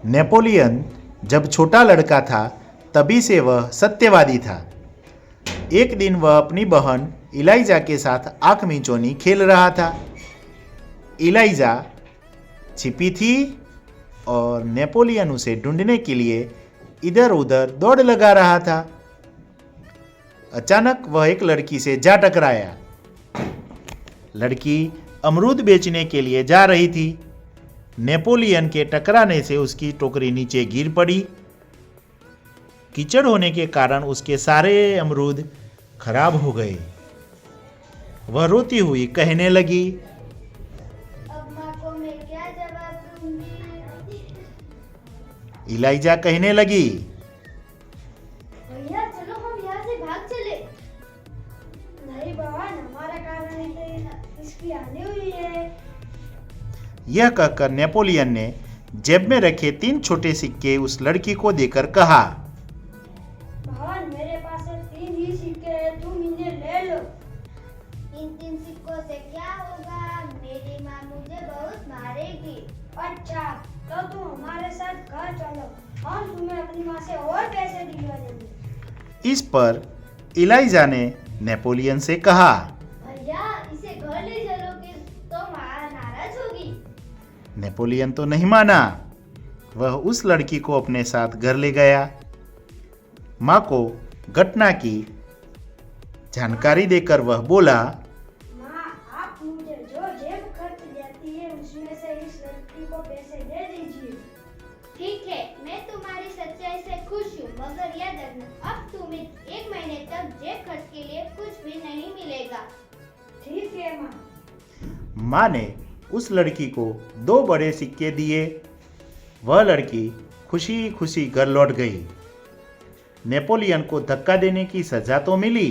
Napoleon जब छोटा लड़का था तभी से वह सत्यवादी था। एक दिन वह अपनी बहन इलाइजा के साथ आंख मिचौनी खेल रहा था। इलाइजा छिपी थी और नेपोलियन उसे ढूंढने के लिए इधर उधर दौड़ लगा रहा था। अचानक वह एक लड़की से जा टकराया। लड़की अमरूद बेचने के लिए जा रही थी। नेपोलियन के टकराने से उसकी टोकरी नीचे गिर पड़ी। कीचड़ होने के कारण उसके सारे अमरूद खराब हो गए। वह रोती हुई कहने लगी, अब माँ को मैं क्या जवाब दूंगी? इलाइजा कहने लगी, भैया चलो हम यहाँ से भाग चले। नहीं बहन, हमारा कारण ही तो इसकी हानि हुई है। यह कहकर नेपोलियन ने जेब में रखे 3 छोटे सिक्के उस लड़की को देकर कहा, बहन मेरे पास 3 ही सिक्के हैं, तुम इन्हें ले लो। इन 3 सिक्कों से क्या होगा? मेरी माँ मुझे बहुत मारेगी। अच्छा, तो तुम हमारे साथ घर चलो, हम तुम्हें अपनी माँ से और पैसे दिलवा देंगे। इस पर इलाइजा ने नेपोलियन से कहा, भैया इसे घर ले चलोगे तो माँ नाराज होगी। नेपोलियन तो नहीं माना। वह उस लड़की को अपने साथ घर ले गया। माँ को घटना की जानकारी देकर वह बोला, माँ आप मुझे जो जेब खर्च देती है उसमें से इस लड़की को पैसे दे दीजिए। ठीक है, मैं तुम्हारी सच्चाई से खुश हूँ, मगर याद रखना अब तुम्हें 1 महीने तक जेब खर्च के लिए कुछ भी नहीं मिलेगा। ठीक है माँ। माँ ने उस लड़की को 2 बड़े सिक्के दिए। वह लड़की खुशी खुशी घर लौट गई। नेपोलियन को धक्का देने की सजा तो मिली,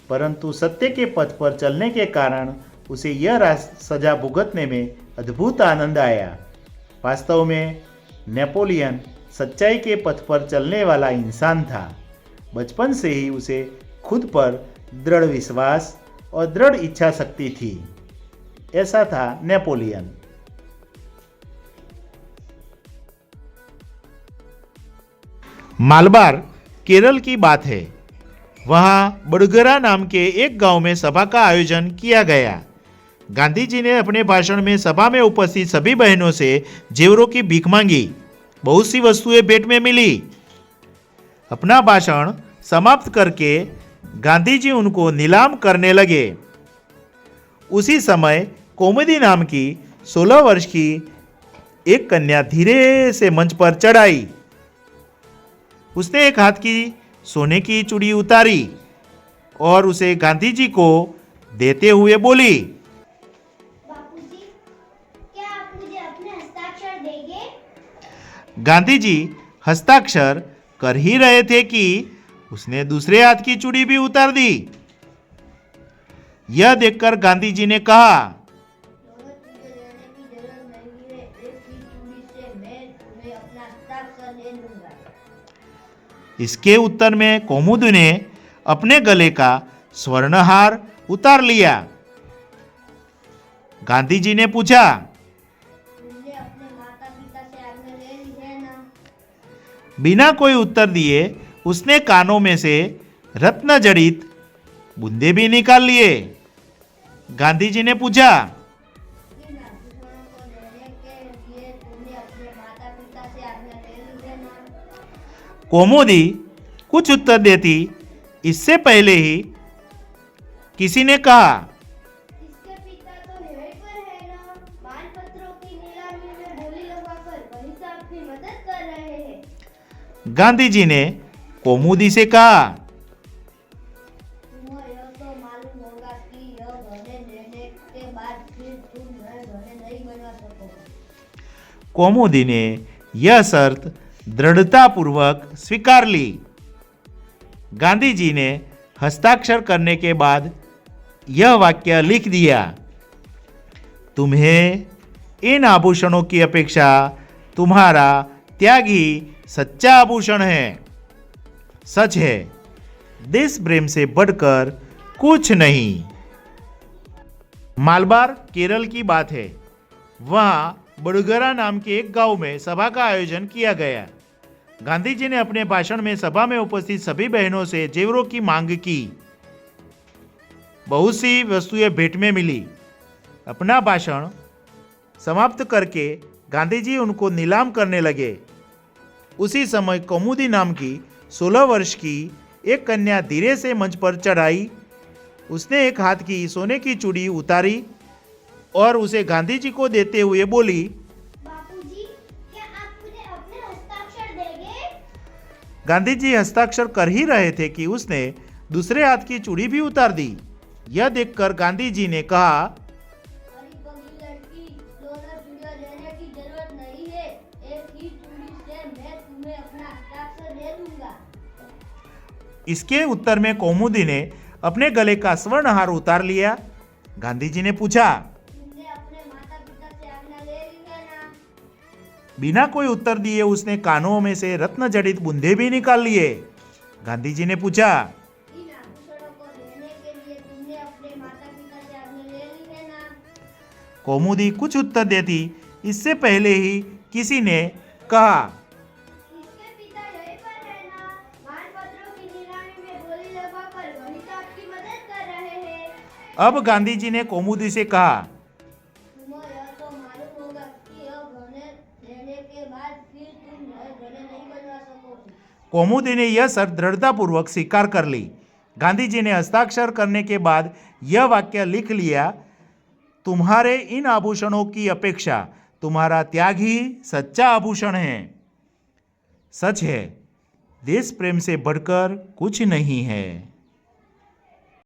परंतु सत्य के पथ पर चलने के कारण उसे यह सजा भुगतने में अद्भुत आनंद आया। वास्तव में नेपोलियन सच्चाई के पथ पर चलने वाला इंसान था। बचपन से ही उसे खुद पर दृढ़ विश्वास और दृढ़ इच्छा शक्ति थी। ऐसा था नेपोलियन। मालबार केरल की बात है। वहाँ बड़गरा नाम के एक गांव में सभा का आयोजन किया गया। गांधी जी ने अपने भाषण में सभा में उपस्थित सभी बहनों से जेवरों की भीख मांगी। बहुत सी वस्तुएं भेंट में मिली। अपना भाषण समाप्त करके गांधी जी उनको नीलाम करने लगे। उसी समय कोमोदी नाम की 16 वर्ष की एक कन्या धीरे से मंच पर चढ़ आई। उसने एक हाथ की सोने की चूड़ी उतारी और उसे गांधी जी को देते हुए बोली, बापूजी, क्या आप मुझे अपने हस्ताक्षर देंगे? गांधी जी हस्ताक्षर कर ही रहे थे कि उसने दूसरे हाथ की चूड़ी भी उतार दी। यह देखकर गांधी जी ने कहा, तुझे लेने की जरूरत नहीं है, एक ही चूड़ी से मैं तुम्हें अपना हस्ताक्षर ले लूंगा। इसके उत्तर में कोमुद ने अपने गले का स्वर्णहार उतार लिया। गांधी जी ने पूछा, तुमने अपने माता पिता से आज्ञा ले ली है ना? बिना कोई उत्तर दिए उसने कानों में से रत्न जड़ित बूंदे भी निकाल लिए। गांधी जी ने पूछा, इन आभूषणों को लेने के लिए तुमने अपने माता पिता से आज्ञा ले ली है ना? कोमोदी कुछ उत्तर देती इससे पहले ही किसी ने कहा, इसके पिता तो यहीं पर है ना? मालपत्रों की नीलामी में बोली लगाकर वही तो आपकी मदद कर रहे हैं। गांधी जी ने कोमोदी से कहा, तुम्हें यह तो मालूम होगा कि यह गहने लेने के बाद फिर तुम नए गहने नहीं बनवा सकोगे। कोमोदी ने यह शर्त दृढ़तापूर्वक स्वीकार ली। गांधी जी ने हस्ताक्षर करने के बाद यह वाक्य लिख दिया, तुम्हें इन आभूषणों की अपेक्षा तुम्हारा त्याग ही सच्चा आभूषण है। सच है, देश प्रेम से बढ़कर कुछ नहीं। मालबार केरल की बात है। वहाँ बड़गरा नाम के एक गांव में सभा का आयोजन किया गया। गांधी जी ने अपने भाषण में सभा में उपस्थित सभी बहनों से जेवरों की मांग की। बहुत सी वस्तुएं भेंट में मिली। अपना भाषण समाप्त करके गांधी जी उनको नीलाम करने लगे। उसी समय कौमुदी नाम की 16 वर्ष की एक कन्या धीरे से मंच पर चढ़ाई। उसने एक हाथ की सोने की चूड़ी उतारी और उसे गांधी जी को देते हुए बोली, बापूजी, क्या आप मुझे अपने हस्ताक्षर देंगे? गांधी जी हस्ताक्षर कर ही रहे थे कि उसने दूसरे हाथ की चूड़ी भी उतार दी। यह देखकर गांधी जी ने कहा, अरे पगली लड़की, दोनों चूड़ियां लेने की जरूरत नहीं है। एक ही चूड़ी से मैं तुम्हें अपना हस्ताक्षर दे दूंगा। इसके उत्तर में कौमुदी ने अपने गले का स्वर्ण हार उतार लिया। गांधी जी ने पूछा, तुमने अपने माता पिता से आज्ञा ले ली है ना? बिना कोई उत्तर दिए उसने कानों में से रत्न जड़ित बूंदे भी निकाल लिए। गांधी जी ने पूछा, इन आभूषणों को लेने के लिए तुमने अपने माता पिता से आज्ञा ले ली है ना? कौमुदी कुछ उत्तर देती इससे पहले ही किसी ने कहा, इसके पिता यहीं पर है ना? मानपत्रों की नीलामी में बोली लगवाकर वही तो आपकी मदद कर रहे हैं। अब गांधी जी ने कौमुदी से कहा, तुम्हें यह तो मालूम होगा कि यह गहने लेने के बाद फिर तुम नए गहने नहीं बनवा सकोगे। कौमुदी ने यह शर्त दृढ़तापूर्वक स्वीकार कर ली। गांधी जी ने हस्ताक्षर करने के बाद यह वाक्य लिख लिया, तुम्हारे इन आभूषणों की अपेक्षा तुम्हारा त्याग ही सच्चा आभूषण है। सच है, देश प्रेम से बढ़कर कुछ नहीं है।